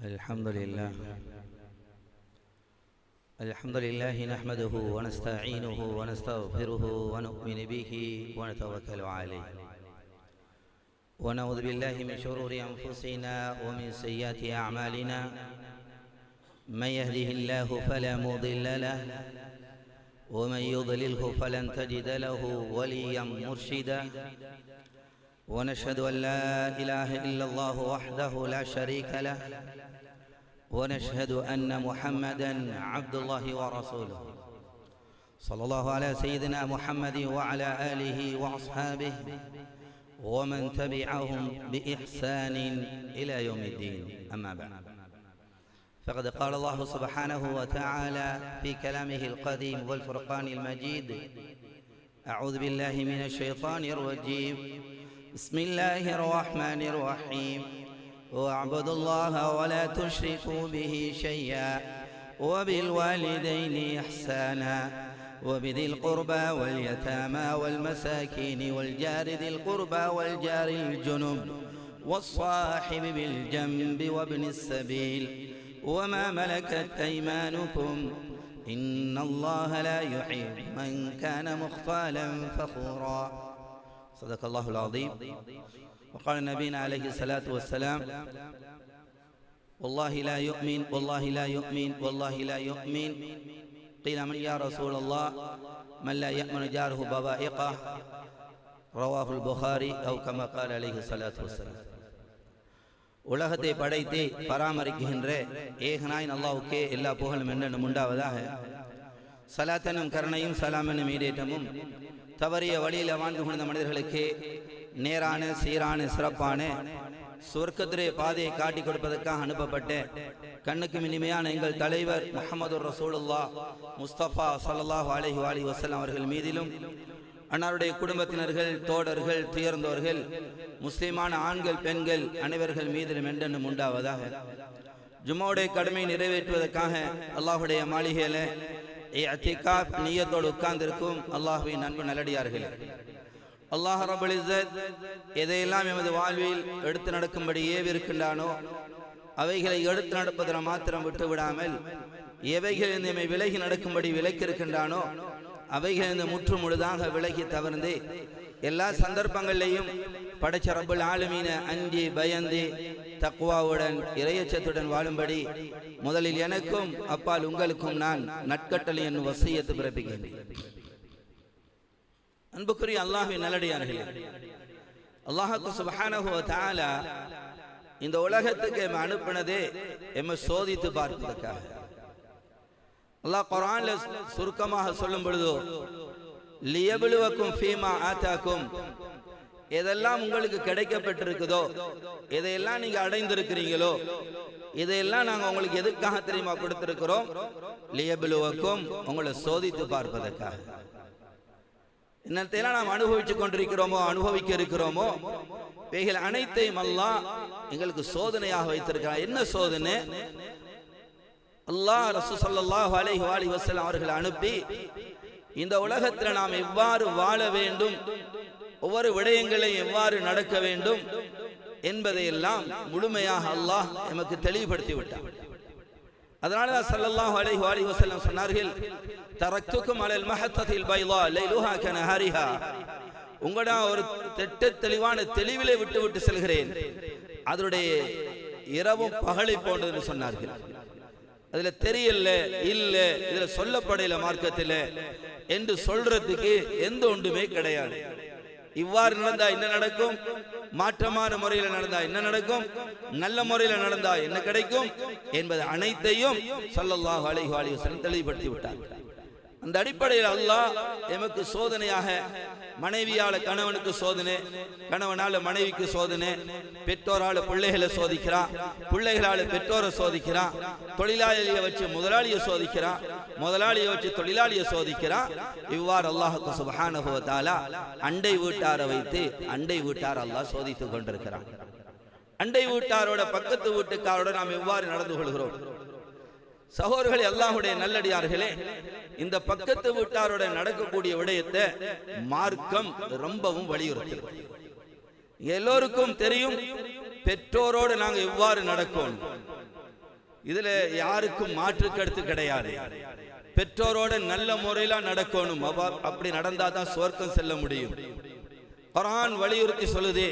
الحمد لله نحمده ونستعينه ونستغفره ونؤمن به ونتوكل عليه ونعوذ بالله من شرور أنفسنا ومن سيئات أعمالنا من يهده الله فلا مضل له ومن يضلله فلن تجد له وليا مرشدا ونشهد أن لا إله إلا الله وحده لا شريك له ونشهد أن محمدا عبد الله ورسوله صلى الله على سيدنا محمد وعلى آله وأصحابه ومن تبعهم بإحسان إلى يوم الدين. أما بعد، فقد قال الله سبحانه وتعالى في كلامه القديم والفرقان المجيد: أعوذ بالله من الشيطان الرجيم، بسم الله الرحمن الرحيم، واعبدوا الله ولا تشركوا به شيئا وبالوالدين إحسانا وبذي القربى واليتامى والمساكين والجار ذي القربى والجار الجنب والصاحب بالجنب وابن السبيل وما ملكت أيمانكم إن الله لا يحب من كان مختالا فخورا. صدق الله العظيم. وقال نبينا عليه الصلاة والسلام: والله لا يؤمن والله لا يؤمن والله لا يؤمن. قيل: من يا رسول الله؟ من لا يأمن جاره بوائقه. رواه البخاري أو كما قال عليه الصلاة والسلام. உலகத்தை படைத்து பராமரிக்கின்ற ஏகனாயின் அல்லாஹ்வுக்கே எல்லா புகழும் என்னென்னும் உண்டாவதாக. சலாத்தனும் கருணையும் சலாமெனும் ஈடேற்றமும் தவறிய வழியில் வாழ்ந்து கொண்ட மனிதர்களுக்கு நேரான சீரான சிறப்பான சொர்க்கத்திலே பாதையை காட்டி கொடுப்பதற்காக அனுப்பப்பட்ட கண்ணுக்கு இனிமையான எங்கள் தலைவர் முஹம்மது ரசூலுல்லாஹ் முஸ்தபா ஸல்லல்லாஹு அலைஹி வஸல்லம் அவர்கள் மீதிலும் அன்னாருடைய குடும்பத்தினர்கள், தோடர்கள், துயர்ந்தோர்கள், முஸ்லிமான ஆண்கள், பெண்கள் அனைவர்கள் மீதிலும் என்றென்னும் உண்டாவதாக. ஜும்மாவுடைய கடமையை நிறைவேற்றுவதற்காக அல்லாஹுடைய மாளிகையில இஅ்திகாஃப் நியத்தோடு உட்கார்ந்திருக்கும் அல்லாஹ்வின் அன்பு நல்லடியார்களே, அல்லாஹ் ரப்பல் இஸ்ஸத் எதையெல்லாம் எமது வாழ்வில் எடுத்து நடக்கும்படி ஏவிருக்கின்றானோ அவைகளை எடுத்து நடப்பதில் மாத்திரம் விட்டு விடாமல் எவைகள் நம்மை விலகி நடக்கும்படி விலக்கியிருக்கின்றானோ அவைகள் இந்த முற்று முழுதாக விலகி தவிர்ந்து எல்லா சந்தர்ப்பங்களிலேயும் படைச்ச ரப்பல் ஆலமீன அஞ்சி பயந்து தக்வாவுடன் இறையச்சத்துடன் வாழும்படி முதலில் எனக்கும் அப்பால் உங்களுக்கும் நான் நட்கட்டளை என்னும் வசியத்து பிறப்பிக்கின்றேன். அன்புக்குரிய அல்லாஹ்வின் நல்லடியார்களே, அல்லாஹ் சுப்ஹானஹு வ தஆலா இந்த உலகத்துக்கு எம்மை அனுப்பினதே எம்மை சோதித்து பார்ப்பதற்காக. அல்லாஹ் குர்ஆன்ல சுருக்கமாக சொல்லும் பொழுது, லியப்லுவக்கும் ஃபீமா ஆதாக்கும், எதெல்லாம் உங்களுக்கு கிடைக்கப்பட்டிருக்குதோ, எதையெல்லாம் நீங்க அடைந்திருக்கிறீங்களோ, இதையெல்லாம் நாங்க உங்களுக்கு எதுக்காக தெரியுமா கொடுத்திருக்கிறோம்? லியப்லுவக்கும், உங்களை சோதித்து பார்ப்பதற்காக. என்னத்தையெல்லாம் நாம் அனுபவிச்சு கொண்டிருக்கிறோமோ, அனுபவிக்க இருக்கிறோமோ, இவைகள் அனைத்தையும் அல்லாஹ் எங்களுக்கு சோதனையாக வைத்திருக்கிறார். என்ன சோதனை? அல்லாஹ் ரசூல் ஸல்லல்லாஹு அலைஹி வஸல்லம் அவர்களை அனுப்பி இந்த உலகத்தில் நாம் எவ்வாறு வாழ வேண்டும், ஒவ்வொரு விடயங்களை எவ்வாறு நடக்க வேண்டும் என்பதையெல்லாம் முழுமையாக அல்லாஹ் நமக்கு தெளிவுபடுத்தி விட்டார். அதனால தான் ஸல்லல்லாஹு அலைஹி வஸல்லம் சொன்னார்கள்: தரக்துக்கும் அலல் மஹத்தத்தில் பைதா லைலுஹா கனஹரிஹா, உங்கள ஒரு தெளிவான தெளிவிலே விட்டு விட்டு செல்கிறேன், அதனுடைய இரவும் பகலை போன்றதுன்னு சொன்னார்கள். அதுல தெரியல இல்ல, இதுல சொல்லப்படையில மார்க்கத்தில் என்று சொல்றதுக்கு எந்த ஒன்றுமே கிடையாது. இவ்வாறு நடந்தா என்ன நடக்கும், மாற்றமான முறையில் நடந்தா என்ன நடக்கும், நல்ல முறையில் நடந்தா என்ன கிடைக்கும் என்பது அனைத்தையும் ஸல்லல்லாஹு அலைஹி வஸல்லம் தெளிவுபடுத்தி விட்டார். அந்த அடிப்படையில் அல்லாஹ் எமக்கு சோதனையாக மனைவியால கணவனுக்கு சோதனை, கணவனால மனைவிக்கு சோதனை, பெற்றோரால பிள்ளைகளை சோதிக்கிறான், பிள்ளைகளால பெற்றோரை சோதிக்கிறான், தொழிலாளியை வச்சு முதலாளியை சோதிக்கிறான், முதலாளியை வச்சு தொழிலாளியை சோதிக்கிறான். இவ்வாறு அல்லாஹ் சுப்ஹானஹு வ தஆலா அண்டை வீட்டாரை வைத்து அண்டை வீட்டார் அல்லாஹ் சோதித்துக் கொண்டிருக்கிறான். அண்டை வீட்டாரோட பக்கத்து வீட்டுக்காரோட நாம் எவ்வாறு நடந்து கொள்கிறோம்? சகோதரர்களே, அல்லாஹ்வுடைய நல்லடியார்களே, இந்த பக்கத்து வீட்டாரோட நடக்கக்கூடிய விடயத்தை மார்க்கம் ரொம்பவும் வலியுறுத்துகிறது. எல்லோருக்கும் தெரியும் பெற்றோரோடு நாங்கள் எவ்வாறு நடக்கணும், இதுல யாருக்கும் மாற்று கருத்து கிடையாது. பெற்றோரோட நல்ல முறையில நடக்கணும். அப்படி நடந்தா தான் சுவர்க்கம் செல்ல முடியும். குர்ஆன் வலியுறுத்தி சொல்லுது,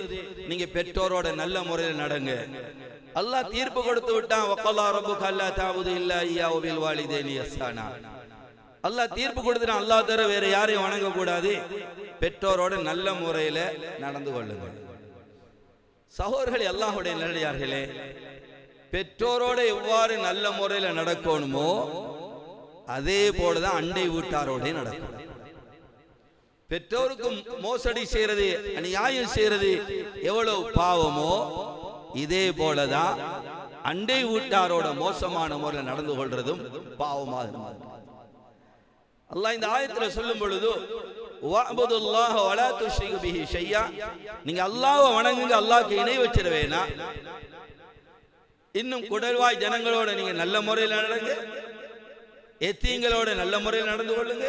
நீங்க பெற்றோரோட நல்ல முறையில் நடங்க. அல்லாஹ் தீர்ப்பு கொடுத்து விட்டான், வக்கல்லா ரப்புக அல்லா தஅபுது இல்லா இய்யாஹு பில் வாலிதைனி இஹ்சானா. அல்லாஹ் தீர்ப்பு கொடுத்துட்டான், அல்லாஹ் தவிர வேற யாரையும் வணங்க கூடாது, பெற்றோரோட நல்ல முறையில நடந்து கொள்ளுங்க. சகோதரர்களே, அல்லாஹ்வுடைய நல்லடியார்களே, பெற்றோரோட எவ்வாறு நல்ல முறையில நடக்கணுமோ அதே போலதான் அண்டை வீட்டாரோட நடக்கும். பெற்றோருக்கும் மோசடி செய்யறது, அநியாயம் செய்யறது எவ்வளவு பாவமோ இதே போலதான் அண்டை வீட்டாரோட மோசமான முறையில் நடந்து கொள்றதும் பாவமாக. அல்லாஹ் இந்த ஆயத்துல சொல்லும் பொழுது, வஅபுதுல்லாஹ வலா துஷ்ரிகு பிஹி ஷையா, நீங்க அல்லாஹ்வை வணங்குங்க, அல்லாஹ்க்கு இணை வச்சிர வேணாம். இன்னும் குடல்வாய் ஜனங்களோட நீங்க நல்ல முறையில் நடங்க, எத்தீங்களோட நல்ல முறையில் நடந்து கொள்ளுங்க,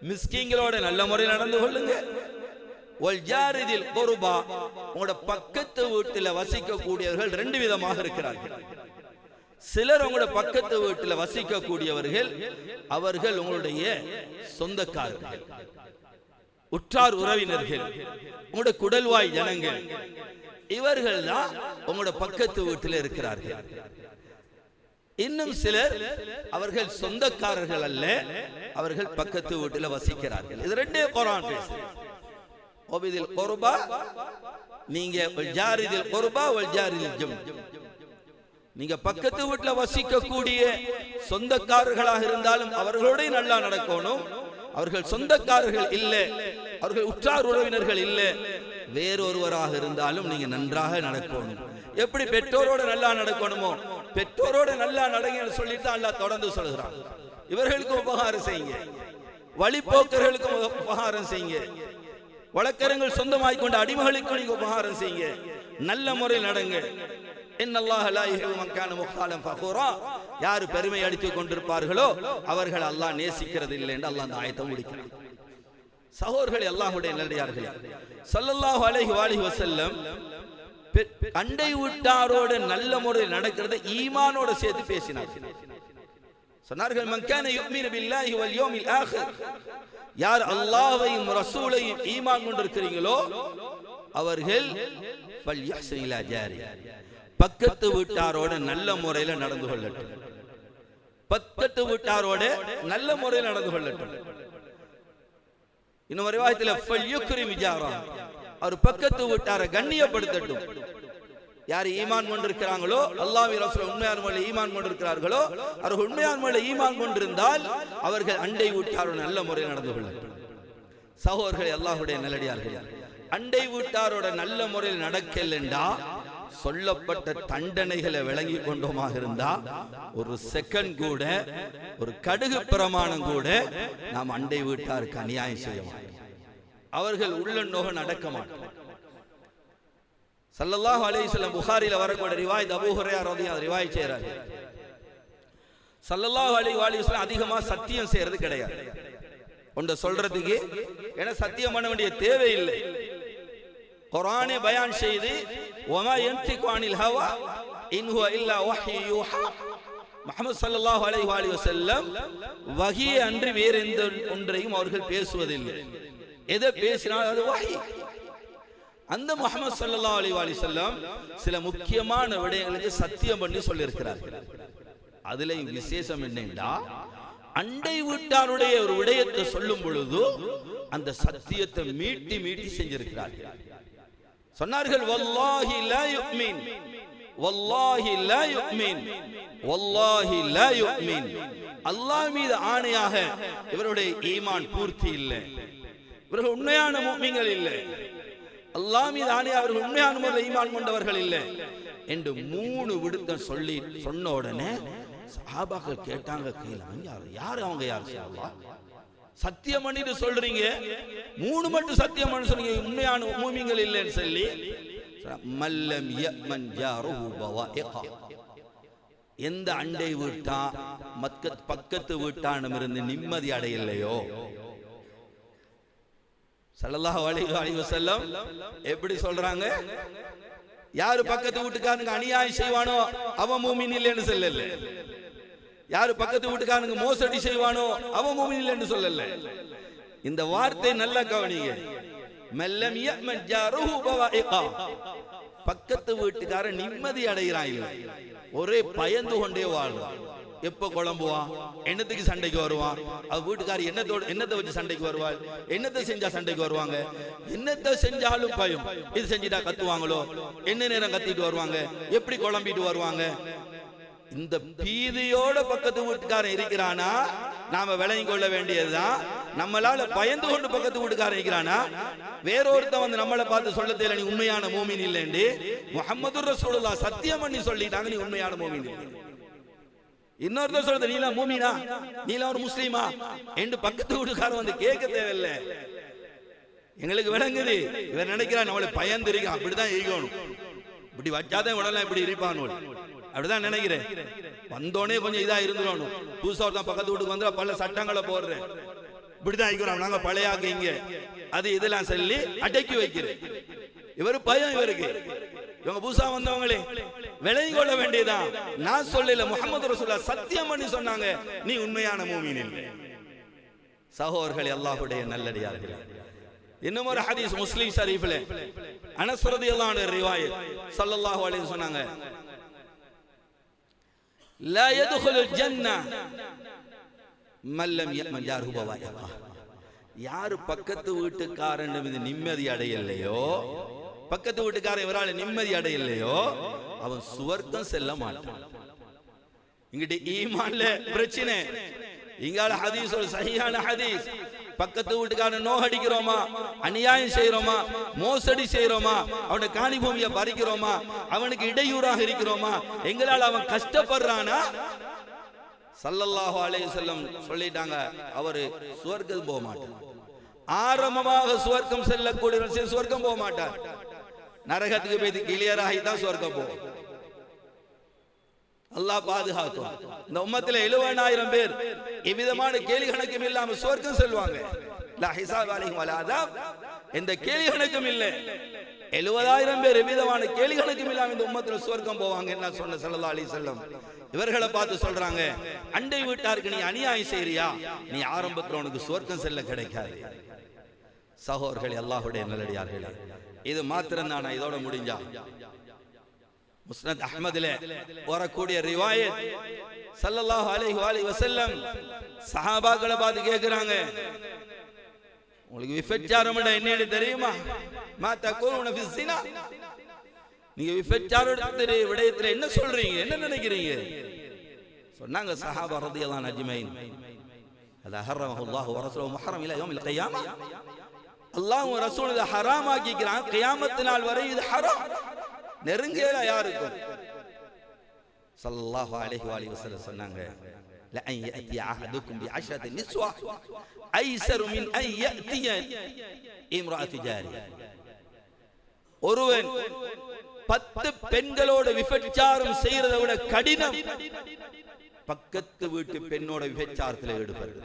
மிஸ்கீங்களோட நல்ல முறையில் நடந்து கொள்ளுங்க. வல் ஜாரிதில் குர்பா, உங்களோட பக்கத்து வீட்டில் வசிக்க கூடியவர்கள் ரெண்டு விதமாக இருக்கிறார்கள். சிலர் உங்களோட பக்கத்து வீட்டில் வசிக்க கூடியவர்கள், அவர்கள் உங்களுடைய சொந்தக்காரர்கள், உற்றார் உறவினர்கள், உங்களோட குடல்வாய் ஜனங்கள். இவர்கள் தான் உங்களோட பக்கத்து வீட்டில் இருக்கிறார்கள். இன்னும் சிலர் அவர்கள் சொந்தக்காரர்கள் அல்ல, அவர்கள் பக்கத்து வீட்டில் வசிக்கிறார்கள். இது ரெண்டே குர்ஆன் பேசுது. ஒபிதில் குர்பா, நீங்க ஜாரிதில் குர்பா வல் ஜாரிதில் ஜம், நீங்க பக்கத்து வீட்டில் வசிக்க கூடிய சொந்தக்காரர்களாக இருந்தாலும் அவர்களோட நல்லா நடக்கணும். அவர்கள் சொந்தக்காரர்கள் இல்லை, அவர்கள் உற்றார் உறவினர்கள் இல்லை, வேறொருவராக இருந்தாலும் நீங்க நன்றாக நடக்கணும். எப்படி பெற்றோரோட நல்லா நடக்கணுமோ பெற்றோரோட நல்லா நடங்கன்னு சொல்லிட்டு அல்லாஹ் தொடர்ந்து சொல்கிறான். இவர்களுக்கு உபகாரம் செய்யுங்க, வழிபோக்கர்களுக்கு உபகாரம் செய்யுங்க, வழக்கரங்கள் சொந்தமாய் கொண்ட அடிமகளுக்கு நீங்க உபகாரம் செய்யுங்க, நல்ல முறையில் நடங்க. இன்னல்லாஹ லா யுஹிப்பு மன் கான முக்தாலன் ஃபഖூரா, யார் பெருமை அடித்துக் கொண்டிருப்பார்களோ அவர்கள் அல்லாஹ் நேசிக்கிறது இல்லை என்று அல்லாஹ் அந்த ஆயத்தை முடிக்கிறான். சகோதரர்களே, அல்லாஹ்வுடைய நல்லடியார்களே, ஸல்லல்லாஹு அலைஹி வஸல்லம் அண்டை வீட்டாரோட நல்ல முறையில் நடக்கிறத ஈமானோட சேர்த்து பேசினார். சொன்னார்கள், மன் கான யுமினு பில்லாஹி வல் யௌமில் ஆகிர், யார் அல்லாஹ்வையும் ரசூலையும் ஈமான் கொண்டிருக்கிறீங்களோ அவர்கள் ஃபல்யஹ்ஸன் இலா ஜாரி, பக்கத்து வீட்டாரோட நல்ல முறையில நடந்து கொள்ளட்டும். பக்கத்து வீட்டாரோட நல்ல முறையில் நடந்து கொள்ளட்டும். இன்னொரு ரிவாயத்தில் ஃபல்யுக்ரிம் ஜாரா, அவர் பக்கத்து வீட்டாரை கண்ணியப்படுத்தட்டும். யார் ஈமான் கொண்டிருக்கிறாங்களோ, அல்லாஹ்வின் ரசூல் உண்மையான முறையில் ஈமான் கொண்டிருக்கிறார்களோ, அவர்கள் உண்மையான முறையில் ஈமான் கொண்டிருந்தால் அவர்கள் அண்டை வீட்டாரோட நல்ல முறையில் நடந்து கொள்ளட்டும். சகோதரர்களே, அல்லாஹ்வுடைய நல்லடியார்களே, அண்டை வீட்டாரோட நல்ல முறையில் நடக்கலண்டா சொல்லப்பட்ட தண்டனைகளை விளங்கி கொண்டோமாக இருந்தா ஒரு செகண்ட் கூட, ஒரு கடுகு பிரமாணம் கூட நாம் அண்டை வீட்டாருக்கு அநியாயம் செய்ய மாட்டோம். அவர்கள் உள்ள நோக நடக்க மாட்டோம். ஸல்லல்லாஹு அலைஹி வஸல்லம் புகாரில வரக்கூடிய ரிவாயத், அபூ ஹுரைரா ரலியல்லாஹு ரிவாயத் செய்றார். ஸல்லல்லாஹு அலைஹி வஸல்லம் அதிகமா சத்தியம் செய்யறது கிடையாது ஒன்று சொல்றதுக்கு, ஏன்னா சத்தியம் பண்ண வேண்டிய தேவையில்லை. குர்ஆனை பயான் செய்து, வமா யன்திகு அனில் ஹவா இன் ஹுவ இல்லா வஹ்யு யூஹா, முஹம்மது ஸல்லல்லாஹு அலைஹி வஸல்லம் வஹி அன்றி வேறு எந்த ஒன்றையும் அவர்கள் பேசுவதில்லை. எதை பேசினாலும் அது வஹி. அந்த முஹம்மது ஸல்லல்லாஹு அலைஹி வஸல்லம் சில முக்கியமான விடயங்களுக்கு சத்தியம் பண்ணி சொல்லி இருக்கிறார்கள். அதுல விசேஷம் என்னன்னா, அண்டை வீட்டாருடைய ஒரு விடயத்தை சொல்லும் பொழுது அந்த சத்தியத்தை மீட்டி மீட்டி செஞ்சிருக்கிறார்கள். சொன்னார்கள், வல்லாஹி லா யுமின், வல்லாஹி லா யுமின், வல்லாஹி லா யுமின், அல்லாஹ் மீது ஆணையாக இவருடைய ஈமான் பூர்த்தி இல்லை, இவர்கள் உண்மையான முஃமின்கள் இல்லை, அல்லாஹ் மீது ஆணையாக அவர்கள் உண்மையான முறையில் ஈமான் கொண்டவர்கள் இல்லை என்று 3 விடுத்தம் சொல்லி சொன்ன உடனே சஹாபாக்கள் கேட்டாங்க, யார் அவங்க, யார் அல்லாஹ் சத்தியம் பண்ணிட்டு சொல்றீங்க, 3 மட்டும் சத்தியம் பண்ண சொன்னீங்க, உண்மையான முஃமின்கள் இல்லைன்னு சொல்லி. மல்லம் யமன் ஜாருஹு பவாயிகா, எந்த அண்டை வீட்டா பக்கத்து வீட்டானிடமிருந்து நிம்மதி அடையலையோ. ஸல்லல்லாஹு அலைஹி வஸல்லம் எப்படி சொல்றாங்க, யாரு பக்கத்து வீட்டுக்காரனுக்கு அநியாயம் செய்வானோ அவன் மூமின் இல்லைன்னு சொல்லல. யாரு பக்கத்து வீட்டுக்காரனுக்கு மோசடி செய்வானோ அவன் மூமின் இல்லைன்னு சொல்லல. இந்த வார்த்தை நல்லா கவனிங்க. மல்லம் யமன் ஜாருஹு பவாயிகா, பக்கத்து வீட்டுக்காரன் நிம்மதி அடைகிறான் இல்லை, ஒரே பயந்து கொண்டே வாழ்றான். எப்ப குழம்புவான், என்னத்துக்கு சண்டைக்கு வருவான், அவ வீட்டுக்காரி என்னத்தை வச்சு சண்டைக்கு வருவாள், என்னத்தை செஞ்சா சண்டைக்கு வருவாங்க, என்னத்தை செஞ்சாலும் பயம். இது செஞ்சுட்டா கத்துவாங்களோ, என்ன நேரம் கத்திட்டு வருவாங்க, எப்படி குழம்பிட்டு வருவாங்க. இந்த பீதியோட பக்கத்து வீட்டுக்காரன் இருக்கிறானா நாம விளங்கி கொள்ள வேண்டியதுதான். நம்மளால பயந்து கொண்டு பக்கத்து வீட்டுக்காரன் இருக்கிறானா, வேறொருத்த வந்து நம்மளை பார்த்து சொல்ல தெரியல நீ உண்மையான மூமின் இல்லைன்னு முஹம்மது ரசூலுல்லாஹ் சத்தியம் பண்ணி சொல்லிட்டாங்க நீ உண்மையான மூமின் இல்லை. இன்னொருத்தர் சொல்றது நீலாம் மூமினா, நீலாம் ஒரு முஸ்லீமா என்று பக்கத்து வீட்டுக்காரன் வந்து கேட்க தேவையில்லை. எங்களுக்கு விளங்குது இவர் நினைக்கிறான் நம்மளை பயந்து இருக்கான், அப்படிதான் இருக்கணும், இப்படி வச்சாதான் உடனே இப்படி இருப்பான், அப்படிதான் நினைக்கிறேன். வந்தோடனே கொஞ்சம் இதா இருந்துடணும். புதுசா ஒருத்தான் பக்கத்து வீட்டுக்கு வந்து பல சட்டங்களை போடுறேன், இப்படிதான் இருக்கிறோம் நாங்க பழையாக்க இங்க அது இதெல்லாம் சொல்லி அடக்கி வைக்கிறேன். இவரு பயம், இவருக்கு இவங்க புதுசா வந்தவங்களே விளங்கி கொள்ள வேண்டியதான். நான் சொல்லல, முஹம்மது ரசூலுல்லாஹ் சத்தியம் பண்ணி சொன்னாங்க நீ உண்மையான மூமின் இல்லை. சகோதரர்களே, அல்லாஹ்வுடைய நல்லடியார்களே, இன்னும் ஒரு ஹதீஸ் முஸ்லிம் ஷரீஃப்ல அனஸ் ரலியல்லாஹு அன்ஹு ரிவாயத் ஸல்லல்லாஹு அலைஹி வஸல்லம் சொன்னாங்க, லா யதுகுலுல் ஜன்னah மன் லம் யமன் ஜாருஹு பவாயிகா, யாரு பக்கத்து வீட்டுக்காரன் மீது நிம்மதி அடையலையோ, பக்கத்து வீட்டுக்காரன் இவரால நிம்மதி அடையலையோ அவன் சுவர்க்கம் செல்ல மாட்டான். இங்கிட்ட ஈமான்ல பிரச்சனை, இங்கால ஹதீஸ் ஒரு சஹீஹான ஹதீஸ். பக்கத்து வீட்டுக்காரன் நோகடிக்கிறோமா, அநியாயம் செய்யறோமா, மோசடி செய்யறோமா, அவனுடைய காணி பூமியை பறிக்கிறோமா, அவனுக்கு இடையூறாக இருக்கிறோமா, எங்களால் அவன் கஷ்டப்படுறானா, ஸல்லல்லாஹு அலைஹி வஸல்லம் சொல்லிட்டாங்க அவரு சுவர்க்கம் போக மாட்டார். ஆரம்பமாக சுவர்க்கம் செல்லக்கூடிய சுவர்க்கம் போக மாட்டார், நரகத்துக்கு போய் கிளியர் ஆகி தான் சுவர்க்கம் போகும். அல்லாஹ் பாதுகாக்கும். இந்த உம்மத்தில் 70,000 பேர் எவ்விதமான கேலி கணக்கும் இல்லாம சுவர்க்கம் செல்வாங்க. லா ஹிசாப் அலைஹிம் வலா அதாப், எந்த கேலி கணக்கும் இல்லை. 70,000 பேர் எவ்விதமான கேலி கணக்கும் இல்லாம இந்த உம்மத்தில் சுவர்க்கம் போவாங்க. என்ன சொன்ன ஸல்லல்லாஹு அலைஹி வஸல்லம் இவர்களை பார்த்து சொல்றாங்க, அண்டை வீட்டாருக்கு நீ அநியாயம் செய்யறியா, நீ ஆரம்பத்தில் உனக்கு சுவர்க்கம் செல்ல கிடைக்காது. சகோதரர்களே, அல்லாஹ்வுடைய நல்லடியார்களே, இது மாத்திரம் தானா இதோட முடிஞ்சா? முஸ்னத் அஹ்மதிலே வரக்கூடிய ரிவாயத் ஸல்லல்லாஹு அலைஹி வஸல்லம் சஹாபாக்களை பார்த்து கேக்குறாங்க, உங்களுக்கு விபச்சாரம் என்னன்னு தெரியுமா? மா தகுலுன ஃபி ஸினா, நீங்க விபச்சாரத்துடைய விடயத்துல என்ன சொல்றீங்க, என்ன நினைக்கிறீங்க? சொன்னாங்க சஹாபா ரலியல்லாஹு அஜ்மைன், அத ஹர்ரமஹுல்லாஹு வ ரசூலுஹு முஹர்ரம் இலா யௌமில் கியாமா, அல்லாஹ்வும் ரசூலும் ஹராம் ஆக்கிக்கிறான், கியாமத் நாள் வரை இது ஹராம், நெருங்கல யாருக்கும். ஸல்லல்லாஹு அலைஹி வஸல்லம் சொன்னாங்க, லா அன் யஅதி அஹதுக்கும் பி 10 நிஸ்வா ஐஸரு மின் அன் யஅதி இம்ராஅத்து ஜாரியா, ஒருவன் 10 பெண்களோட விபச்சாரம் செய்யறதை விட கடினம் பக்கத்து வீட்டு பெண்ணோட விபச்சாரத்தில் ஈடுபடுறது.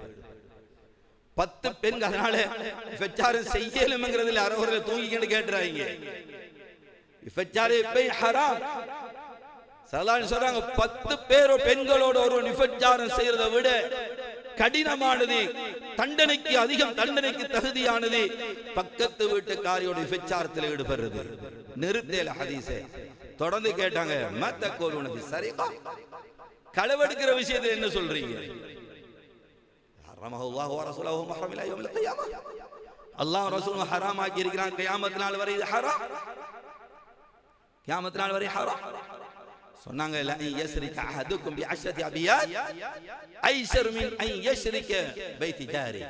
10 பெண்கள், அதனால விபச்சாரம் செய்யலும்ங்கிறதுல அறவர்களை தூங்கிக்கிட்டு கேட்டுறாங்க. விபச்சாரம் எப்ப ஹராம் சொல்றாங்க, 10 பேரோ பெண்களோட ஒரு விபச்சாரம் செய்யறதை விட கடினமானது, தண்டனைக்கு அதிகம், தண்டனைக்கு தகுதியானது பக்கத்து வீட்டுக்காரியோட விபச்சாரத்தில் ஈடுபடுறது. நிறுத்தல ஹதீஸை தொடர்ந்து கேட்டாங்க, மத்தகோல் உனக்கு சரிகா, களவெடுக்கிற விஷயத்தில் என்ன சொல்றீங்க? ஹரமஹுல்லாஹு வ ரசூலுஹு முஹர்ரம் இலா யௌமில் கியாமா, அல்லாஹ் ரசூலும் ஹராம் ஆக்கி இருக்கிறான், கியாமத் நாள் வரை இது ஹராம், கியாமத் நாள் வரை ஹராம். சொன்னாங்க, லா யஸ்ரிக அஹதுக்கும் பி 10 அபியாத் ஐஸர் மின் அன் யஸ்ரிக பைத்தி ஜாரி,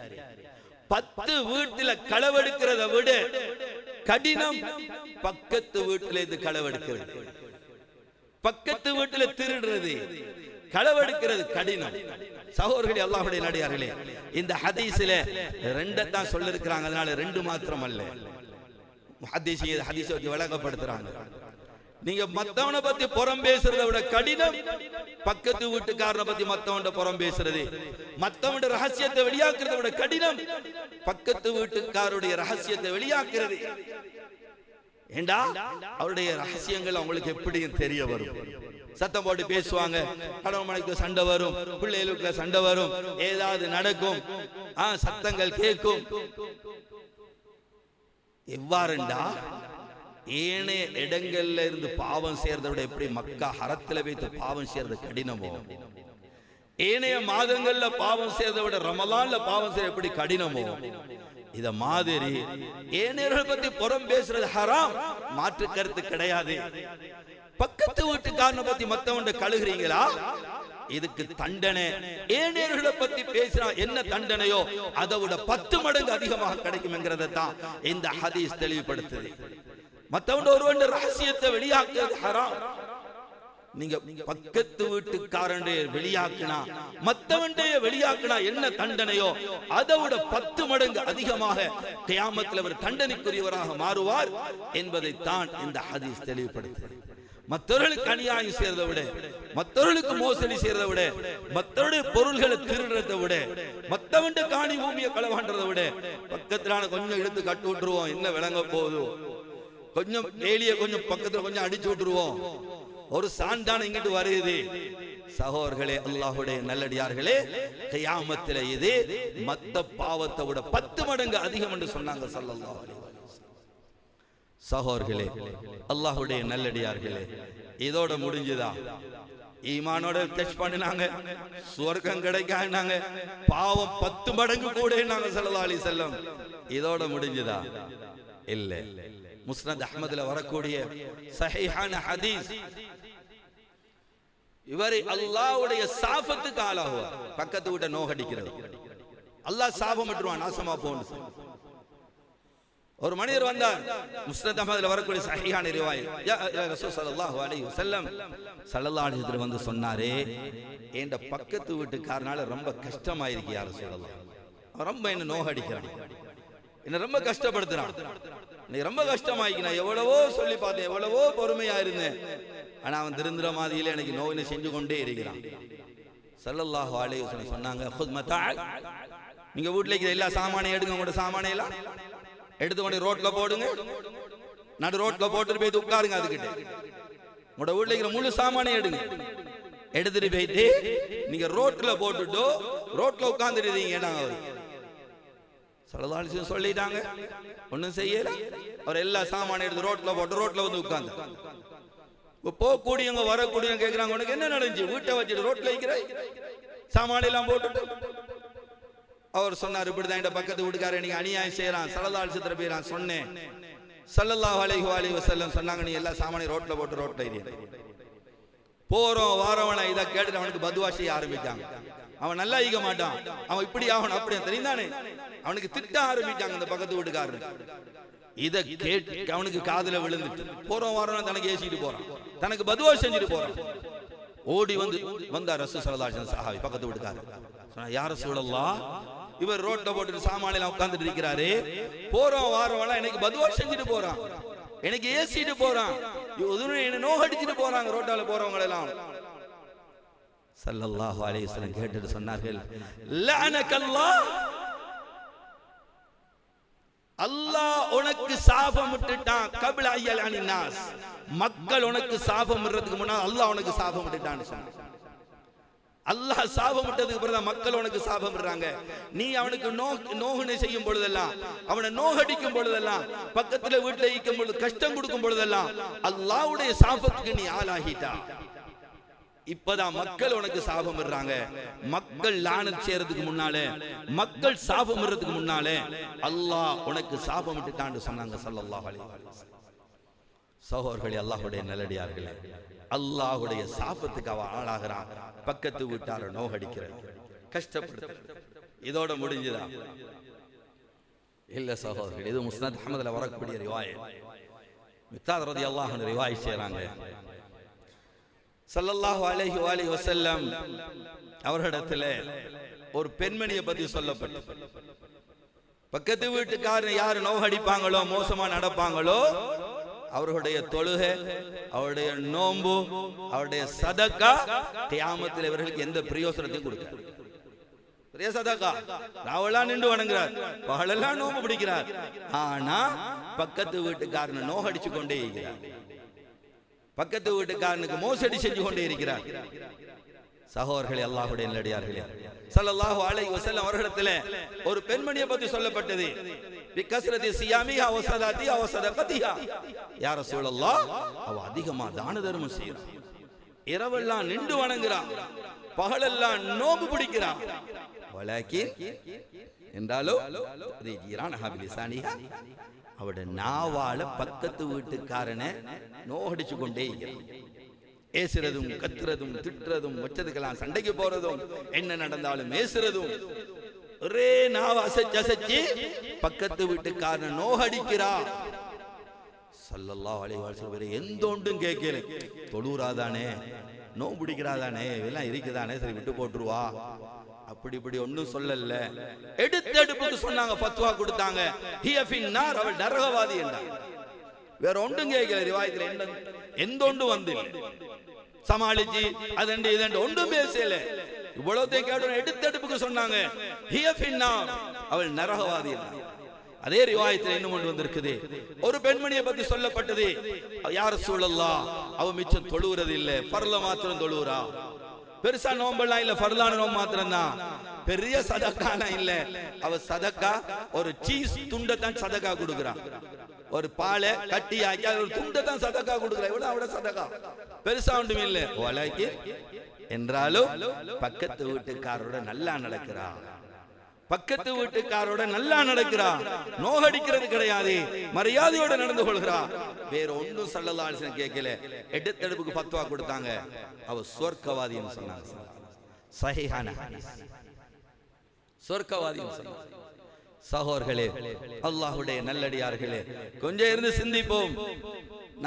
10 வீட்டுல களவெடுக்கிறத விட கடினம் பக்கத்து வீட்டுல இது களவெடுக்கிறது. பக்கத்து வீட்டுல திருடுறது, களவெடுக்கிறது கடினம். சகோதரர்களே, அல்லாஹ்வுடைய நல்லடியார்களே, இந்த ஹதீஸ்ல 2 தான் சொல்லிருக்கிறாங்க, அதனால 2 மாத்திரம் அல்ல. முஹத்திஸீன் ஹதீஸை வச்சு விளங்கப்படுத்துறாங்க. நீங்க மத்தவனை பத்தி புறம் பேசுறதை விட கடினம் பக்கத்து வீட்டுக்காரனை பத்தி மத்தவன் புறம் பேசுறது, மத்தவன் ரகசியத்தை வெளியாக்குறதை விட கடினம் பக்கத்து வீட்டுக்காருடைய ரகசியத்தை வெளியாக்குறது. ஏண்டா அவருடைய ரகசியங்கள் அவங்களுக்கு எப்படியும் தெரிய வரும். சத்தம் போட்டு பேசுவாங்க, கணவன் மனைவிக்கு சண்டை வரும், பிள்ளைகளுக்கு சண்டை வரும், ஏதாவது நடக்கும், சத்தங்கள் கேட்கும். எவ்வாறுண்டா ஏனைய இடங்கள்ல இருந்து பாவம் செய்யறதை விட எப்படி மக்கா ஹரத்துல வைத்து பாவம் செய்யறது கடினமோ, ஏனைய மாதங்கள்ல பாவம் செய்யறதை விட ரமலான்ல பாவம் செய்ய எப்படி கடினமோ, இத மாதிரி ஏனையர்கள் பத்தி புறம் பேசுறது ஹராம், மாற்று கருத்து கிடையாது. பக்கத்து வீட்டுக்காரனை பத்தி மத்தவண்ட கழுகுறீங்களா, இதுக்கு தண்டனை ஏனையர்களை பத்தி பேசினா என்ன தண்டனையோ அதை விட 10 மடங்கு அதிகமாக கிடைக்கும் என்கிறத தான் இந்த ஹதீஸ் தெளிவுபடுத்துது. மத்தவண்ட ஒருவன் ரகசியத்தை வெளியாக்குறது ஹராம். நீங்க பக்கத்து வீட்டுக்காரண்டே வெளியாக்குனா மத்தவண்டே வெளியாக்குனா என்ன தண்டனையோ அதை விட 10 மடங்கு அதிகமாக கியாமத்தில் அவர் தண்டனைக்குரியவராக மாறுவார் என்பதைத்தான் இந்த ஹதீஸ் தெளிவுபடுத்துது. மற்றவர்களுக்கு அநியாயம் செய்யறதை விட, மற்றவர்களுக்கு மோசடி செய்யறதை விட, மற்றவருடைய பொருள்களை திருடுறதை விட, மற்றவண்ட காணி பூமியை களவாண்டதை விட பக்கத்திலான கொஞ்சம் எடுத்து கட்டு விட்டுருவோம், என்ன விளங்க போகுது, கொஞ்சம் வேலிய கொஞ்சம் பக்கத்துல கொஞ்சம் அடிச்சு விட்டுருவோம், ஒரு சான்றான இங்கிட்டு வருது. சகோதரர்களே, அல்லாஹ்வுடைய நல்லடியார்களே, கியாமத்திலே இது மத்த பாவத்தை விட 10 மடங்கு அதிகம் என்று சொன்னாங்க ஸல்லல்லாஹு அலைஹி வஸல்லம். சகோதரர்களே, அல்லாஹ்வுடைய நல்லடியார்களே, இதோட முடிஞ்சுதா? ஈமானோட டெஸ்ட் பண்ணினாங்க, சொர்க்கம் கிடைக்காங்க, பாவம் 10 மடங்கு கூடனாங்க ஸல்லல்லாஹு அலைஹி வஸல்லம். இதோட முடிஞ்சுதா? இல்ல. முஸ்னத் அஹ்மதுல வரக்கூடிய சஹீஹான ஹதீஸ், இவரை அல்லாஹ்வுடைய சாபத்துக்கு ஆளாகுவார். பக்கத்து வீட்டை நோகடிக்கிறது, அல்லாஹ் சாபம் விட்டுருவான், நாசமா போன்னு. ஒரு மனிதர் வந்தார், முஸ்னத் அஹ்மதுல வரக்கூடிய சஹீஹான ரிவாயத், யா ரசூல் ஸல்லல்லாஹு அலைஹி வஸல்லம் ஸல்லல்லாஹு அலைஹி வஸல்லம் வந்து சொன்னாரே, என்ற பக்கத்து வீட்டுக்காரனால ரொம்ப கஷ்டமா இருக்கு யா ரசூலல்லாஹ், அவன் ரொம்ப என்ன நோகடிக்கிறான், என்ன ரொம்ப கஷ்டப்படுத்துறான், எனக்கு ரொம்ப கஷ்டமாயிக்கு, நான் எவ்வளவோ சொல்லி பார்த்தேன், எவ்வளவோ பொறுமையா இருந்தேன், ஆனா அவன் திருந்துற மாதிரியில எனக்கு நோயினை செஞ்சு கொண்டே இருக்கிறான். ஸல்லல்லாஹு அலைஹி வஸல்லம் சொன்னாங்க, குத் மதாஅக், நீங்க வீட்டுல இருக்கிற எல்லா சாமானையும் எடுங்க, உங்களோட சாமானையெல்லாம் எடுத்துக்கொண்டு ரோட்ல போடுங்க, நடு ரோட்ல போட்டு போய் உட்காருங்க, அதுக்கிட்ட உங்களோட வீட்டுல இருக்கிற முழு சாமானையும் எடுங்க, எடுத்துட்டு போயிட்டு நீங்க ரோட்ல போட்டுட்டோ ரோட்ல உட்கார்ந்துருந்தீங்க. அவரு ஸல்லல்லாஹு அலைஹி வஸல்லம் சொல்லிட்டாங்க, ஒன்னும் செய்யல, அவர் எல்லா சாமானையும் எடுத்து ரோட்ல போட்டு ரோட்ல வந்து உட்கார்ந்து. போகக்கூடியவங்க வரக்கூடியவங்க கேட்கிறாங்க, உனக்கு என்ன நடந்துச்சு, வீட்டை வச்சுட்டு ரோட்ல வைக்கிற சாமானை எல்லாம் போட்டுட்டு. அவர் சொன்னார், இப்படிதான் இந்த பக்கத்து வீட்டுக்காரர் எனக்கு அநியாயம் செய்யறான், ஸல்லல்லாஹு அலைஹி வஸல்லம் போய் நான் சொன்னேன். ஸல்லல்லாஹு அலைஹி வஸல்லம் சொன்னாங்க, நீ எல்லா சாமானையும் ரோட்ல போட்டு ரோட்ல ஏறி. போறோம் வாரவன இதை கேட்டுட்டு அவனுக்கு பதுவா செய்ய ஆரம்பிச்சாங்க. அவன் நல்லா ஈக மாட்டான், அவன் இப்படி ஆகணும் அப்படி தெரிந்தானே, அவனுக்கு திட்ட ஆரம்பிச்சாங்க இந்த பக்கத்து வீட்டுக்காரரு. இதை கேட்டு அவனுக்கு காதுல விழுந்துட்டு போறோம் வாரம் தனக்கு ஏசிட்டு போறான், தனக்கு பதுவா செஞ்சுட்டு போறான். ஓடி வந்து வந்தார் ரசூல் ஸல்லல்லாஹு அலைஹி வஸல்லம் சஹாபி பக்கத்து வீட்டுக்காரர். சொன்னா, யா ரசூலல்லாஹ், இவர் ரோட்ல போட்டு சாமானியெல்லாம் உட்கார்ந்துட்டு இருக்கிறாரு, போறோம் வாரம் எனக்கு பதுவா செஞ்சுட்டு போறான், எனக்கு ஏசிட்டு போறான், என்ன நோகடிச்சுட்டு போறாங்க ரோட்டால போறவங்க எல்லாம். ஸல்லல்லாஹு அலைஹி வஸல்லம் கேட்டுட்டு சொன்னார்கள், லஅனக்கல்லாஹ், அல்லாஹ் உனக்கு சாபம் விட்டுட்டான், கபில அய்யலானி நாஸ், மக்கள் உனக்கு சாபம் விடுறதுக்கு முன்னாடி அல்லாஹ் உனக்கு சாபம் விட்டுட்டான்னு சொன்னான். அல்லாஹ் சாபம் விட்டதுக்கு பிறகு மக்கள் உனக்கு சாபம் விடுறாங்க. நீ அவனுக்கு நோகனை செய்யும் பொழுதெல்லாம், அவனை நோகடிக்கும் பொழுதெல்லாம், பக்கத்துல வீட்டுல ஈக்கும் பொழுது கஷ்டம் கொடுக்கும் பொழுதெல்லாம் அல்லாஹ்வுடைய சாபத்துக்கு நீ ஆளாகிட்டா. இப்பதான் மக்கள் உனக்கு சாபம் விடுறாங்க. மக்கள் லானத் செய்யறதுக்கு முன்னாலே, மக்கள் சாபம் விடுறதுக்கு முன்னாலே அல்லாஹ் உனக்கு சாபம் விட்டுட்டான்னு சொன்னாங்க ஸல்லல்லாஹு அலைஹி வஸல்லம். சகோதரர்களே, அல்லாஹ்வுடைய நல்லடியார்களே, அல்லாஹ்வுடைய சாபத்துக்கு அவ ஆளாகிறான், பக்கத்து வீட்டார நோகடிக்கிறார், கஷ்டப்படுத்துறார். இதோட முடிஞ்சுதா? இல்ல சகோதரர்களே, இது முஸ்னத் அஹ்மதுல வரக்கூடிய ரிவாயத். மிக்தாத் ரலியல்லாஹு அன்ஹு ரிவாயத் செய்றாங்க, ஸல்லல்லாஹு அலைஹி வஸல்லம் அவர்களிடத்துல ஒரு பெண்மணியை பத்தி சொல்லப்பட்டு, பக்கத்து வீட்டுக்காரன் யாரு நோகடிப்பாங்களோ, மோசமா நடப்பாங்களோ, அவர்களுடைய தொழுகை, அவருடைய நோன்பு, அவருடைய சதக்கா கியாமத்தில் இவர்களுக்கு எந்த பிரயோசனத்தையும் கொடுக்காது. பெரிய சதகா. ராவெல்லாம் நின்று வணங்குறார், பகலெல்லாம் நோம்பு பிடிக்கிறார். ஆனா பக்கத்து வீட்டுக்காரனை நோகடிச்சு கொண்டே இருக்கிறார், பக்கத்து வீட்டுக்காரனுக்கு மோசடி செஞ்சு கொண்டே இருக்கிறார். சகோதரர்களே, அல்லாஹ்வுடைய நல்லடியார்களே, ஸல்லல்லாஹு அலைஹி வஸல்லம் அவர்களிடத்தில் ஒரு பெண்மணியை பற்றி சொல்லப்பட்டது. பிகஸ்ரதி சியாமிஹா வ ஸலாத்திஹா வ ஸதகத்திஹா. யா ரசூலல்லாஹ், அவ அதிகமா தான தர்மம் செய்றா, இரவெல்லாம் நின்று வணங்குறா, பகலெல்லாம் நோம்பு பிடிக்கிறா. வலக்கின் என்றாலோ ரிஜிரானஹா பிலிசானிஹா, அவட நாவால பக்கத்து வீட்டுக்காரனை நோகடிச்சு கொண்டே இருக்கிறான். ஏசுறதும் கத்துறதும் திட்டுறதும் வச்சதுக்கெல்லாம் சண்டைக்கு போறதும், என்ன நடந்தாலும் ஏசுறதும், ஒரே நாவ அசைச்சு அசைச்சு பக்கத்து வீட்டுக்காரனை நோகடிக்கிறா. ஸல்லல்லாஹு அலைஹி வஸல்லம் எந்த ஒன்றும் கேட்கல, தொழுறாதானே, நோம்பு பிடிக்கிறாதானே, இதெல்லாம் இருக்குதானே, சரி விட்டு போட்டுருவா, அப்படி இப்படி ஒன்னும் சொல்லல. எடுத்து எடுப்புக்கு சொன்னாங்க, ஃபத்வா கொடுத்தாங்க, ஹிய ஃபின்னார், அவள் நரகவாதி என்றாங்க. வேற ஒன்றும் கேட்கல. ரிவாயத்துல எந்த ஒன்றும் வந்து சமாளிச்சு அதண்டு இதண்டு ஒன்றும் பேசல. இவ்வளவுத்தையும் கேட்டு எடுத்து எடுப்புக்கு சொன்னாங்க, ஹிய ஃபின்னார், அவள் நரகவாதி என்றாங்க. அதே ரிவாயத்தில் இன்னும் ஒன்று வந்திருக்குது. ஒரு பெண்மணியை பத்தி சொல்லப்பட்டது, யா ரசூலல்லாஹ், அவ மிச்சம் தொழுகிறது இல்ல, ஃபர்ல மாத்திரம் தொழுகிறா, பெருசா நோம்பெல்லாம் இல்ல, ஃபர்லான நோம்பு மாத்திரம் தான், பெரிய சதக்கானா இல்ல. அவ சதக்கா ஒரு சீஸ் துண்டை தான் சதக்கா கொடுக்குறான், ஒரு பாலை கட்டி ஆக்கி ஒரு துண்டை தான் சதக்கா கொடுக்குறா, இவ்வளவு அவட சதக்கா, பெருசா ஒன்றும் இல்ல. வலக்கி என்றாலும் பக்கத்து வீட்டுக்காரோட நல்லா நடக்கிறா, பக்கத்து வீட்டுக்காரோட நல்லா நடக்கிறா, நோகடிக்கிறது கிடையாது, மரியாதையோட நடந்து கொள்கிறா. வேற ஒன்றும் ஸல்லல்லாஹு அலைஹி வஸல்லம் கேட்கல. எடுத்தெடுப்புக்கு ஃபத்வா கொடுத்தாங்க, அவ சொர்க்கவாதின்னு சொன்னாங்க. சஹீஹான ஹதீஸ், சொர்க்கவாதின்னு சொன்னாங்க. சகோதரர்களே, அல்லாஹ்வுடைய நல்லடியார்களே, கொஞ்சம் இருந்து சிந்திப்போம்,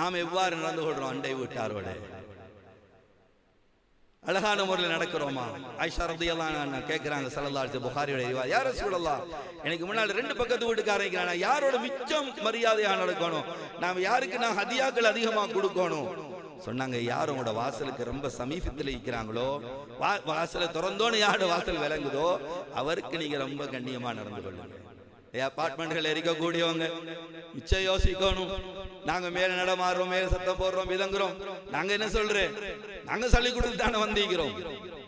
நாம் எவ்வாறு நடந்து கொள்றோம் அண்டை வீட்டாரோட. அழகான முறையில் நடக்கிறோமா? ஆயிஷா ரலியல்லாஹு அன்ஹா கேக்குறாங்க, ஸல்லல்லாஹு அலைஹி வஸல்லம் புகாரியோட ரிவாயத், யா ரசூலல்லாஹ், எனக்கு முன்னால ரெண்டு பக்கத்து வீட்டுக்காரங்க இருக்கிறாங்க, யாரோட மிச்சம் மரியாதையா நடக்கணும், நாம யாருக்கு நான் ஹதியாக்கள் அதிகமா கொடுக்கணும் சொன்னாங்க. யார் உங்களோட வாசலுக்கு ரொம்ப சமீபத்தில் இருக்கிறாங்களோ, வாசலை திறந்தோன்னு யாரோட வாசல் விளங்குதோ, அவருக்கு நீங்க ரொம்ப கண்ணியமா நடந்து கொள்ளுங்க. அபார்ட்மெண்ட்கள் இருக்கக்கூடியவங்க மிச்சம் யோசிக்கணும். நாங்க மேல நடமாடுறோம், மேல சத்தம் போடுறோம், விதங்குறோம், நாங்க என்ன சொல்றேன், நாங்க சொல்லி கொடுத்து தானே வந்திருக்கிறோம்,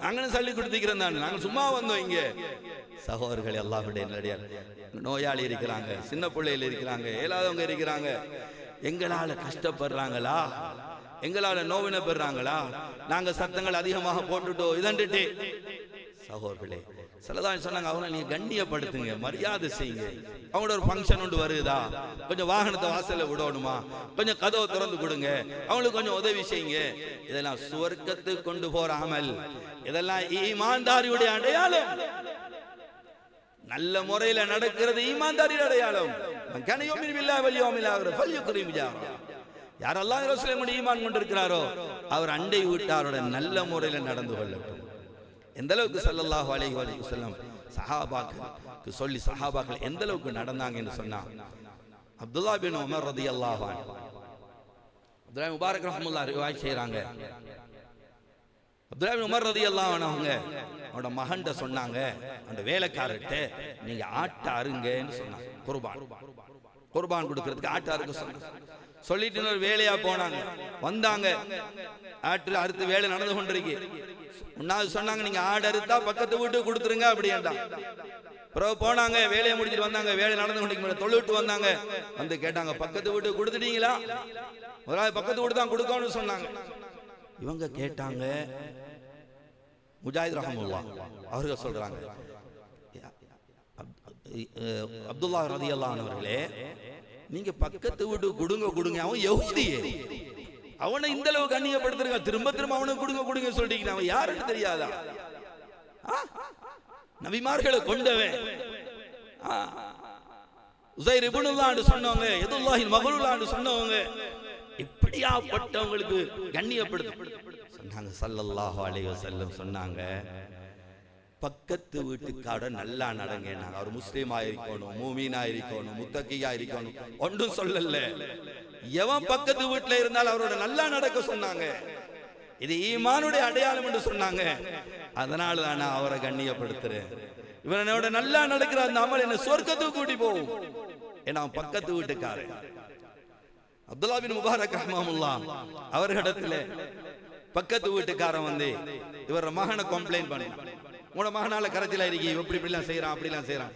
நாங்க சொல்லி கொடுத்திருக்கிறோம் தானே, நாங்க சும்மா வந்தோம் இங்க. சகோதரர்கள், அல்லாஹ்வுடைய நல்லடியார், நோயாளி இருக்கிறாங்க, சின்ன பிள்ளைகள் இருக்கிறாங்க, ஏழாதவங்க இருக்கிறாங்க, எங்களால கஷ்டப்படுறாங்களா, எங்களால நோவின பெறாங்களா, நாங்க சத்தங்கள் அதிகமாக போட்டுட்டோம் இதண்டுட்டு. சகோதரர்களே, ஸல்லல்லாஹு சொன்னாங்க, அவங்களை நீங்க கண்ணியப்படுத்துங்க, மரியாதை செய்யுங்க. அவங்களோட ஒரு ஃபங்க்ஷன் ஒன்று வருதா, கொஞ்சம் வாகனத்தை வாசல்ல விடணுமா, கொஞ்சம் கதவை திறந்து கொடுங்க, அவங்களுக்கு கொஞ்சம் உதவி செய்யுங்க. இதெல்லாம் சுவர்க்கத்துக்கு கொண்டு போற அமல், இதெல்லாம் ஈமான்தாரியுடைய அடையாளம். நல்ல முறையில நடக்கிறது ஈமான்தாரியுடைய அடையாளம். யார் அல்லாஹ் ரசூலுல்லாஹி ஈமான் கொண்டிருக்கிறாரோ அவர் அண்டை வீட்டாரோட நல்ல முறையில நடந்து கொள்ளட்டும். எந்த அளவுக்கு ஸல்லல்லாஹு அலைஹி வஸல்லம் சஹாபாக்களுக்கு சொல்லி சஹாபாக்கள் எந்த அளவுக்கு நடந்தாங்கன்னு சொன்னா, அப்துல்லா பின் உமர் ரலியல்லாஹு அன்ஹு, அப்துல்லா முபாரக் ரஹ்மத்துல்லாஹி ரிவாயத் செய்றாங்க. அப்துல்லா பின் உமர் ரலியல்லாஹு அன்ஹு அவனோட மகன்கிட்ட சொன்னாங்க, அந்த வேலைக்காரர்கிட்ட, நீங்க ஆட்ட அருங்கன்னு சொன்னாங்க. குர்பான் கொடுக்கிறதுக்கு ஆட்ட அருங்க சொன்னாங்க. சொல்லிட்டு ஒரு வேலையா போனாங்க, வந்தாங்க, ஆட்டு அறுத்து வேலை நடந்து கொண்டிருக்கு. முன்னாவது சொன்னாங்க, நீங்க ஆடு அறுத்தா பக்கத்து வீட்டுக்கு கொடுத்துருங்க அப்படின்டா. பிறகு போனாங்க, வேலையை முடிச்சுட்டு வந்தாங்க, வேலை நடந்து கொண்டிருக்கு, தொழுவிட்டு வந்தாங்க, வந்து கேட்டாங்க, பக்கத்து வீட்டுக்கு கொடுத்துட்டீங்களா? ஒரு ஆள் பக்கத்து வீட்டு தான் கொடுக்கணும்னு சொன்னாங்க. இவங்க கேட்டாங்க, முஜாஹித் ரஹ்மத்துல்லாஹ் அவர்கள் சொல்றாங்க, அப்துல்லா ரலியல்லாஹு அன்ஹு அவர்களே, நீங்க பக்கத்து வீட்டு கொடுங்க, அவன் யஹூதியே, அவனை இந்த அளவுக்கு கண்ணியப்படுத்துறீங்க, திரும்ப திரும்ப அவனுக்கு கொடுங்க சொல்றீங்க, அவன் யாருன்னு தெரியாதா? நபிமார்களை கொண்டவன், உஸைர் இப்னுல்லாஹ் சொன்னவங்க, யதுல்லாஹில் மக்லூலான்னு சொன்னவங்க, இப்படியாப்பட்டவங்களுக்கு கண்ணியப்படுத்து சொன்னாங்க. ஸல்லல்லாஹு அலைஹி வஸல்லம் சொன்னாங்க, பக்கத்து வீட்டுக்காரோட நல்லா நடங்க. அவர் முஸ்லீமா இருக்கணும், மூமீனா இருக்கணும், முத்தகியா இருக்கணும், ஒன்றும் சொல்லல. எவன் பக்கத்து வீட்டுல இருந்தாலும் அவரோட நல்லா நடக்க சொன்னாங்க. இது ஈமானுடைய அடையாளம் என்று சொன்னாங்க. அதனால தான் நான் அவரை கண்ணியப்படுத்துறேன். இவனோட நல்லா நடக்கிற அந்த அமல் என்ன சொர்க்கத்துக்கு கூட்டி போகும். ஏன்னா பக்கத்து வீட்டுக்காரன் அப்துல்லா பின் முபாரக் ரஹ்மஹுல்லாஹ் அவர்களிடத்துல பக்கத்து வீட்டுக்காரன் வந்து இவர் மகனை கம்ப்ளைண்ட் பண்ணான். உங்களோட மகனால கரைச்சலா இருக்கி இப்படிலாம் செய்யறான் அப்படிலாம் செய்யறான்.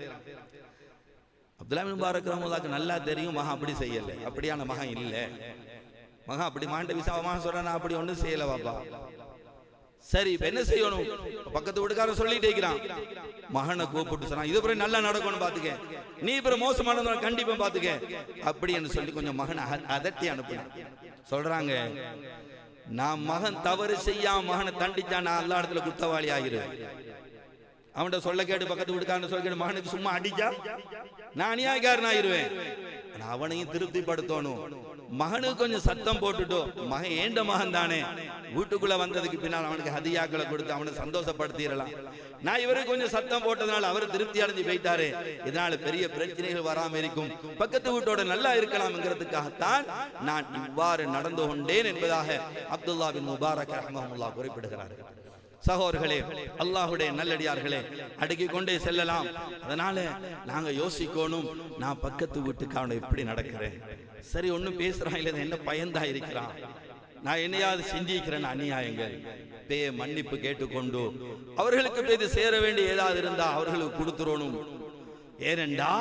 அப்துல்லா பின் முபாரக் ரஹ்மஹுல்லாஹ்க்கு நல்லா தெரியும் மகன் அப்படி செய்யல, அப்படியான மகன் இல்ல. மகன் அப்படி மாண்ட விசாவமாக சொல்ற, நான் அப்படி ஒன்றும் செய்யல பாப்பா. சரி இப்ப என்ன செய்யணும்? பக்கத்து வீட்டுக்காரன் சொல்லிட்டே இருக்கிறான். மகனை கூப்பிட்டு சொன்னா இது பிறகு நல்லா நடக்கணும் பாத்துக்க, நீ பிறகு மோசமான கண்டிப்பா பாத்துக்க அப்படின்னு சொல்லி கொஞ்சம் மகனை அதட்டி அனுப்பின. சொல்றாங்க, நான் மகன் தவறு செய்யாம மகனை தண்டிச்சா நான் எல்லா இடத்துல குத்தவாளி ஆகிருவேன். அவன்கிட்ட சொல்ல கேட்டு பக்கத்து வீட்டுக்காரன் சொல்ல கேட்டு மகனுக்கு சும்மா அடிச்சா நான் அநியாயக்காரன் ஆகிருவேன். அவனையும் திருப்திப்படுத்தணும். மகனுக்கு கொஞ்சம் சத்தம் போட்டுட்டோ, மகன் ஏண்ட மகன் தானே, வீட்டுக்குள்ள வந்ததுக்கு பின்னால் அவனுக்கு ஹதியாக்களை கொடுத்து அவனை சந்தோஷப்படுத்திடலாம். நான் இவருக்கு கொஞ்சம் சத்தம் போட்டதுனால அவர் திருப்தி அடைஞ்சு போயிட்டாரு, இதனால பெரிய பிரச்சனைகள் வராம இருக்கும், பக்கத்து வீட்டோட நல்லா இருக்கலாம்ங்கிறதுக்காகத்தான் நான் இவ்வாறு நடந்து கொண்டேன் என்பதாக அப்துல்லா பின் முபாரக் ரஹ்மஹுல்லாஹ் குறிப்பிடுகிறார்கள். சகோதரர்களே, அல்லாஹ்வுடைய நல்லடியார்களே, அடுக்கிக் கொண்டே செல்லலாம். அதனால நாங்க யோசிக்கணும், நான் பக்கத்து வீட்டுக்காரன் எப்படி நடக்கிறேன், சரி ஒன்னும் பேசுறான் இல்ல, என்ன பயந்தா இருக்கிறான், நான் என்னையாவது செஞ்சிருக்கிறேன் அநியாயங்கள், மன்னிப்பு கேட்டுக்கொண்டு அவர்களுக்கு பேசி சேர வேண்டிய ஏதாவது இருந்தா அவர்களுக்கு கொடுத்துடணும். ஏனென்றா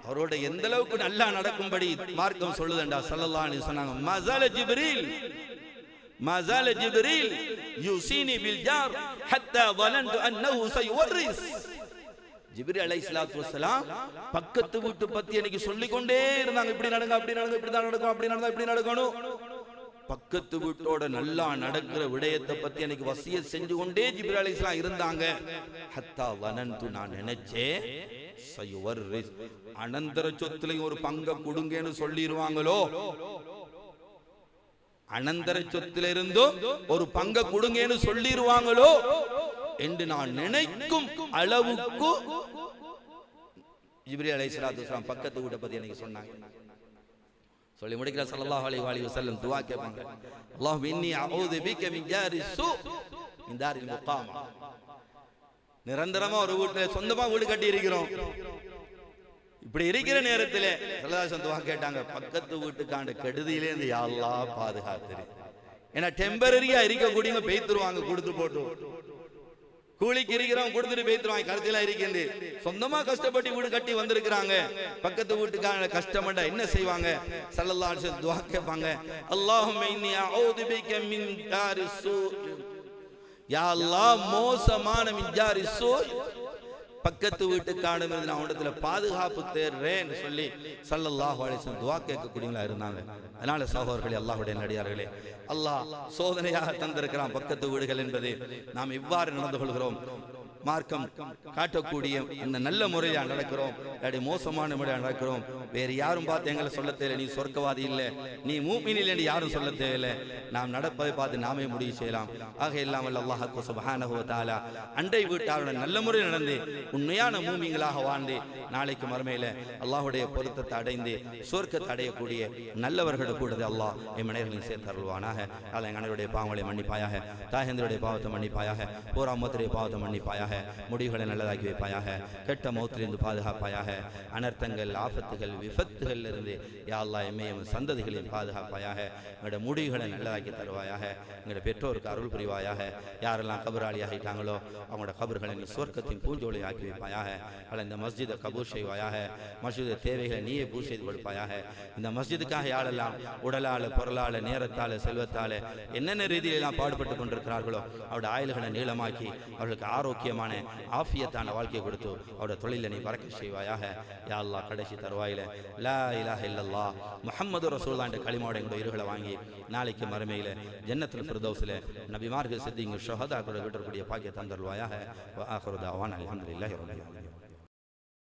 அவரோட எந்த அளவுக்கு நல்லா நடக்கும்படி மார்க்கம் சொல்லுதண்டா. ஸல்லல்லாஹு அலைஹி சொன்னாங்க, மஸால ஜிப்ரீல் மஸால ஜிப்ரீல் யூசினி பில் ஜார் ஹத்தா வலன்து அன்னஹு சயுவரிஸ். ஜிப்ரீல் அலைஹிஸ்ஸலாத்து வஸ்ஸலாம் பக்கத்து வீட்டு பத்தி எனக்கு சொல்லிக் கொண்டே இருந்தாங்க. இப்படி நடங்க, அப்படி நடங்க, இப்படி தான் நடக்கும், அப்படி நடந்தா இப்படி நடக்கணும். பக்கத்து வீட்டோட நல்லா நடக்கிற விடயத்தை பத்தி எனக்கு வசியத் செஞ்சு கொண்டே ஜிப்ரீல் அலைஹிஸ்ஸலாம் இருந்தாங்க. ஹத்தா வலன்து, நான் நினைச்சேன் சயுவரிஸ், அனந்தர சொத்துலயும் ஒரு பங்கை கொடுங்கன்னு சொல்லிடுவாங்களோ, அனந்தர சொத்துல இருந்தும் ஒரு பங்கை கொடுங்கன்னு சொல்லிடுவாங்களோ என்று நான் நினைக்கும் அளவுக்கு ஜிப்ரீல் அலைஹிஸ்ஸலாத்து வஸ்ஸலாம் பக்கத்து வீட்டை பத்தி எனக்கு சொன்னாங்க. சொல்லி முடிக்கிற ஸல்லல்லாஹு அலைஹி வஸல்லம் துஆ கேட்பாங்க, அல்லாஹும்ம இன்னி அஊது பிக மின் ஜாரி ஸூ மின் தாரில் முகாமா. நிரந்தரமா ஒரு வீட்டுல சொந்தமா வீடு கட்டி இருக்கிறோம், இப்படி இருக்கிற நேரத்தில் ஸல்லல்லாஹு துஆ கேட்டாங்க, பக்கத்து வீட்டுக்காண்ட கெடுதியிலே இருந்து யா அல்லாஹ் பாதுகாத்துரு. ஏன்னா டெம்பரரியா இருக்கக்கூடியவங்க பேய்த்துருவாங்க, கொடுத்து போட்டு கூலிக்கு இருக்கிறவங்க கொடுத்துட்டு பேய்த்துருவாங்க. கருத்திலாம் இருக்கின்ற சொந்தமா கஷ்டப்பட்டு வீடு கட்டி வந்திருக்கிறாங்க, பக்கத்து வீட்டுக்கான கஷ்டப்பட்டா என்ன செய்வாங்க? ஸல்லல்லாஹு அலைஹி வஸல்லம் துஆ கேட்பாங்க, அல்லாஹும்ம இன்னி அஊது பிக மின் ஜாரி ஸூ, யா அல்லாஹ் மோசமான மின் ஜாரி ஸூ, பக்கத்து வீட்டுக்கான நான் இடத்துல பாதுகாப்பு தேடுறேன்னு சொல்லி ஸல்லல்லாஹு அலைஹி வஸல்லம் துஆ கேட்கக்கூடியவங்களா இருந்தாங்க. அதனால சகோதரர்களே, அல்லாஹ்வுடைய நல்லடியார்களே, அல்லாஹ் சோதனையாக தந்திருக்கிறான் பக்கத்து வீடுகள் என்பது. நாம் இவ்வாறு நடந்து கொள்கிறோம், மார்க்கம் காட்டக்கூடிய அந்த நல்ல முறையா நடக்கிறோம், அப்படி மோசமான முறையா நடக்கிறோம். வேறு யாரும் பார்த்து எங்களை சொல்ல தேவையில்லை, நீ சொர்க்கவாதி இல்லை, நீ மூமின் இல்லை என்று யாரும் சொல்ல தேவையில்லை. நாம் நடப்பதை பார்த்து நாமே முடிவு செய்யலாம். ஆக இல்லாமல் அல்லாஹ் சுப்ஹானஹு வ தஆலா அண்டை வீட்டாருடன் நல்ல முறை நடந்து உண்மையான மூமின்களாக வாழ்ந்து நாளைக்கு மறுமையில அல்லாஹ்வுடைய பொருத்தத்தை அடைந்து சொர்க்கத்தை அடையக்கூடிய நல்லவர்களோடு கூடது அல்லாஹ் என் மனிதர்களின் சேர்த்தருள்வானாக. அல்ல எங்கள் அனைவருடைய பாவங்களை மன்னிப்பாயாக, தாயந்தருடைய பாவத்தை மன்னிப்பாயாக, பூரா அம்மத்துடைய பாவத்தை மன்னிப்பாயாக, முடிவுகளை நல்லதாக்கி வைப்பாயாக, கெட்ட மௌத்திலிருந்து பாதுகாப்பாயாக, அனர்த்தங்கள் ஆபத்துகள் விபத்துகள் இருந்து யா அல்லாஹ் எம்மையும் சந்ததிகளின் பாதுகாப்பாயாக, எங்களுடைய முடிவுகளை நல்லதாக்கி தருவாயாக, எங்களுடைய பெற்றோருக்கு அருள் புரிவாயாக. யாரெல்லாம் கபராளி ஆகிட்டாங்களோ அவங்களோட கபர்களை நீ சொர்க்கத்தின் பூஞ்சோலை ஆக்கி வைப்பாயாக. அல்ல இந்த மஸ்ஜிதை கபூர் செய்வாயாக, மஸ்ஜித தேவைகளை நீயே பூர் செய்து கொடுப்பாயாக. இந்த மஸ்ஜிதுக்காக யாரெல்லாம் உடலால் பொருளால் நேரத்தால் செல்வத்தால் என்னென்ன ரீதியிலெல்லாம் பாடுபட்டு கொண்டிருக்கிறார்களோ அவருடைய ஆயுள்களை நீளமாக்கி அவர்களுக்கு ஆரோக்கியமான ஆஃபியத்தான வாழ்க்கையை கொடுத்து அவருடைய தொழிலை நீ பறக்க செய்வாயாக. யா அல்லாஹ் கடைசி தருவாயில லா இலாஹ இல்லல்லாஹ் முஹம்மது ரசூலுல்லாஹ் என்ற கலிமாவோட எங்களுடைய இருகளை வாங்கி நாளைக்கு மறுமையில ஜன்னத்துல் ஃபிர்தௌஸில் நபிமார்கள் சித்திங்க ஷஹதாக்களோட விடக்கூடிய பாக்கிய தந்தருவாயாக. வ ஆகிரு தஅவானா அல்ஹம்துலில்லாஹி ரப்பில் ஆலமீன்.